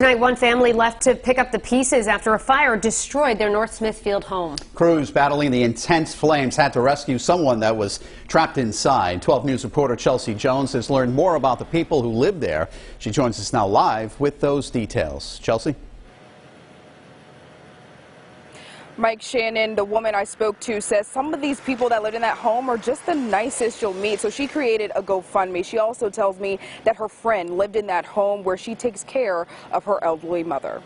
Tonight, one family left to pick up the pieces after a fire destroyed their North Smithfield home. Crews battling the intense flames had to rescue someone that was trapped inside. 12 News reporter Chelsea Jones has learned more about the people who live there. She joins us now live with those details. Chelsea? Mike, Shannon, the woman I spoke to, says some of these people that lived in that home are just the nicest you'll meet. So she created a GoFundMe. She also tells me that her friend lived in that home where she takes care of her elderly mother.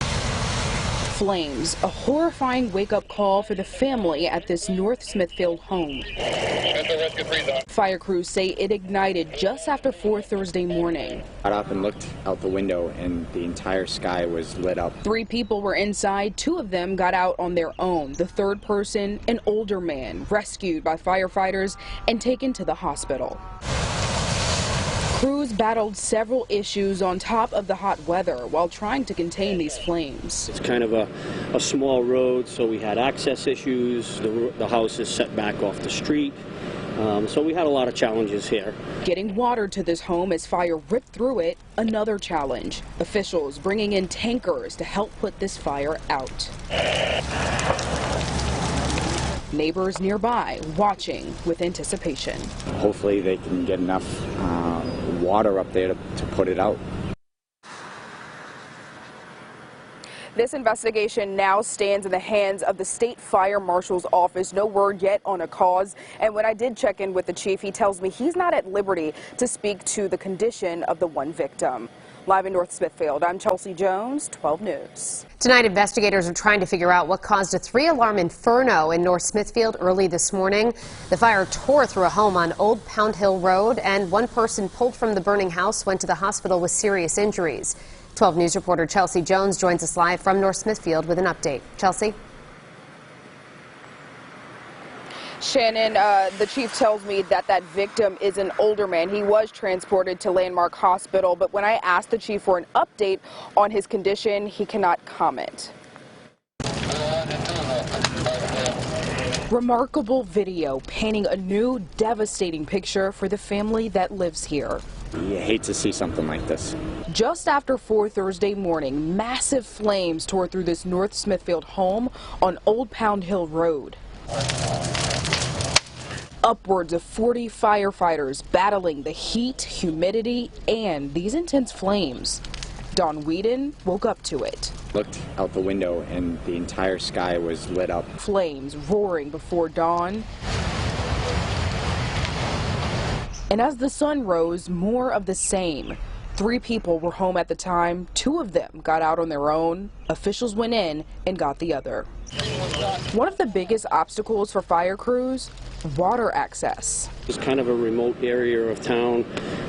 Flames, a horrifying wake-up call for the family at this North Smithfield home. Fire crews say it ignited just after 4 Thursday morning. I got up and looked out the window and the entire sky was lit up. 3 people were inside. 2 of them got out on their own. The third person, an older man, rescued by firefighters and taken to the hospital. Crews battled several issues on top of the hot weather while trying to contain these flames. It's kind of a small road, so we had access issues. The house is set back off the street, so we had a lot of challenges here. Getting water to this home as fire ripped through it, another challenge. Officials bringing in tankers to help put this fire out. Neighbors nearby watching with anticipation. Hopefully they can get enough water up there to put it out. This investigation now stands in the hands of the state fire marshal's office. No word yet on a cause. And when I did check in with the chief, he tells me he's not at liberty to speak to the condition of the one victim. Live in North Smithfield, I'm Chelsea Jones, 12 News. Tonight, investigators are trying to figure out what caused a 3-alarm inferno in North Smithfield early this morning. The fire tore through a home on Old Pound Hill Road, and one person pulled from the burning house went to the hospital with serious injuries. 12 News reporter Chelsea Jones joins us live from North Smithfield with an update. Chelsea? Shannon, the chief tells me that that victim is an older man. He was transported to Landmark Hospital, but when I asked the chief for an update on his condition, he cannot comment. Remarkable video painting a new devastating picture for the family that lives here. You hate to see something like this. Just after 4 Thursday morning, massive flames tore through this North Smithfield home on Old Pound Hill Road. Upwards of 40 firefighters battling the heat, humidity, and these intense flames. Don Whedon woke up to it. Looked out the window and the entire sky was lit up. Flames roaring before dawn. And as the sun rose, more of the same. 3 people were home at the time. 2 of them got out on their own. Officials went in and got the other. One of the biggest obstacles for fire crews, water access. It's kind of a remote area of town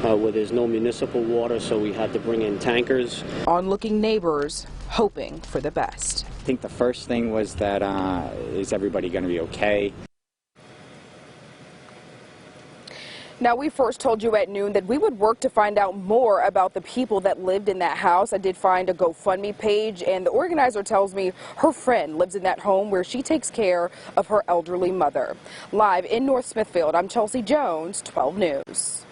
where there's no municipal water, so we had to bring in tankers. Onlooking neighbors hoping for the best. I think the first thing was that is everybody going to be okay? Now, we first told you at noon that we would work to find out more about the people that lived in that house. I did find a GoFundMe page, and the organizer tells me her friend lives in that home where she takes care of her elderly mother. Live in North Smithfield, I'm Chelsea Jones, 12 News.